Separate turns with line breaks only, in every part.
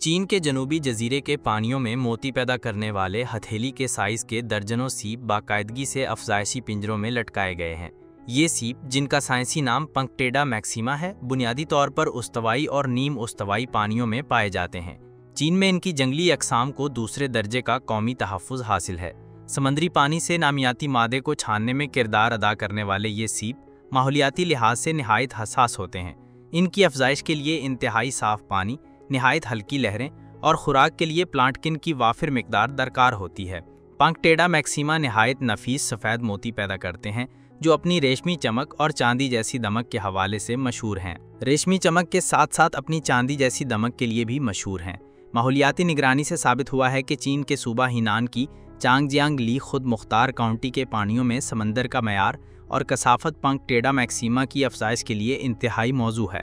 चीन के जनूबी जजीरे के पानियों में मोती पैदा करने वाले हथेली के साइज के दर्जनों सीप बाकायदगी से अफजाइशी पिंजरों में लटकाए गए हैं। ये सीप, जिनका साइंसी नाम पंक्टेडा मैक्सिमा है, बुनियादी तौर पर उस्तवाई और नीम उस्तवाई पानियों में पाए जाते हैं। चीन में इनकी जंगली अक़साम को दूसरे दर्जे का कौमी तहफ़्फ़ुज़ हासिल है। समंदरी पानी से नामियाती मादे को छानने में किरदार अदा करने वाले ये सीप माहौलियाती लिहाज से निहायत हसास होते हैं। इनकी अफजाइश के लिए इंतहाई साफ़ पानी, निहायत हल्की लहरें और खुराक के लिए प्लांटकिन की वाफिर मिकदार दरकार होती है। पंक्टेडा मैक्सिमा निहायत नफीस सफ़ेद मोती पैदा करते हैं जो अपनी रेशमी चमक और चांदी जैसी दमक के हवाले से मशहूर हैं। रेशमी चमक के साथ साथ अपनी चांदी जैसी दमक के लिए भी मशहूर हैं। माहौलियाती निगरानी से साबित हुआ है कि चीन के सूबा हीनान की चांगजियांग ली खुद मुख्तार काउंटी के पानियों में समंदर का मयार और कसाफत पंक्टेडा मैक्सिमा की अफजाइश के लिए इंतहाई मौजू है।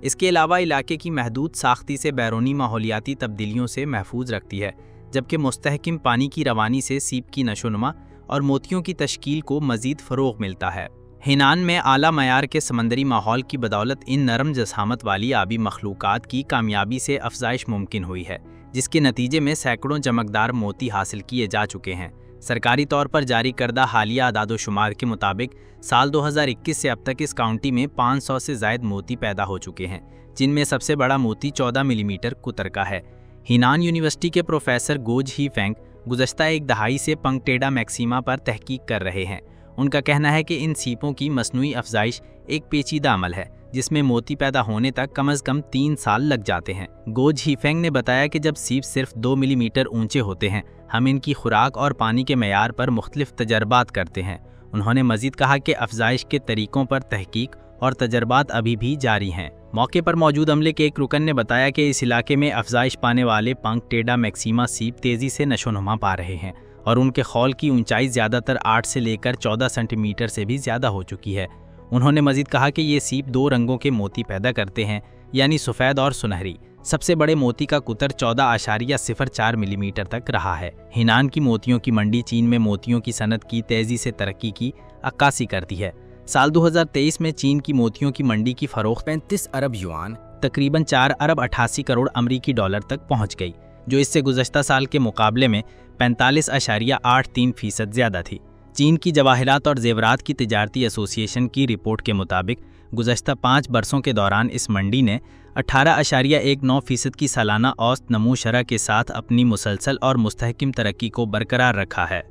इसके अलावा इलाके की महदूद साख्ती से बैरूनी माहौलियाती तब्दीलियों से महफूज रखती है, जबकि मुस्तहकिम पानी की रवानी से सीप की नशोनुमा और मोतियों की तश्कील को मज़ीद फ़रोग़ मिलता है। हीनान में आला मयार के समंदरी माहौल की बदौलत इन नरम जसामत वाली आबी मखलूक़ात की कामयाबी से अफजाइश मुमकिन हुई है, जिसके नतीजे में सैकड़ों चमकदार मोती हासिल किए जा चुके हैं। सरकारी तौर पर जारी करदा हालिया अदाद-ओ-शुमार के मुताबिक साल 2021 से अब तक इस काउंटी में 500 से ज़ायद मोती पैदा हो चुके हैं, जिनमें सबसे बड़ा मोती 14 मिलीमीटर कुतर का है। हीनान यूनिवर्सिटी के प्रोफेसर गोज ही फेंग गुज़श्ता एक दहाई से पंक्टेडा मैक्सिमा पर तहकीक कर रहे हैं। उनका कहना है कि इन सीपों की मसनूई अफजाइश एक पेचीदा अमल है, जिसमें मोती पैदा होने तक कम अज़ कम 3 साल लग जाते हैं। गोज ही फेंग ने बताया कि जब सीप सिर्फ 2 मिलीमीटर ऊंचे होते हैं, हम इनकी खुराक और पानी के मयार पर मुख्तलिफ तजर्बात करते हैं। उन्होंने मज़ीद कहा कि अफजाइश के तरीक़ों पर तहकीक और तजर्बात अभी भी जारी हैं। मौके पर मौजूद अमले के एक रुकन ने बताया कि इस इलाके में अफजाइश पाने वाले पंक्टेडा मैक्सिमा सीप तेज़ी से नशोनुमा पा रहे हैं और उनके खौल की ऊंचाई ज़्यादातर 8 से लेकर 14 सेंटीमीटर से भी ज़्यादा हो चुकी है। उन्होंने मज़ीद कहा कि ये सीप 2 रंगों के मोती पैदा करते हैं, यानी सफ़ेद और सुनहरी। सबसे बड़े मोती का कुतर 14.04 मिलीमीटर तक रहा है। हीनान की मोतियों की मंडी चीन में मोतियों की सनत की तेज़ी से तरक्की की अक्कासी करती है। साल 2023 में चीन की मोतियों की मंडी की फ़रोख्त 35 अरब युआन, तकरीबन 4 अरब 88 करोड़ अमरीकी डॉलर तक पहुँच गई, जो इससे गुज़श्ता साल के मुकाबले में 45.83% ज़्यादा थी। चीन की जवाहरात और ज़ेवरात की तिजारती एसोसिएशन की रिपोर्ट के मुताबिक गुज़श्ता 5 बरसों के दौरान इस मंडी ने 18.19% की सालाना औसत नमू शरह के साथ अपनी मुसलसल और मुस्तहकिम तरक्की को बरकरार रखा है।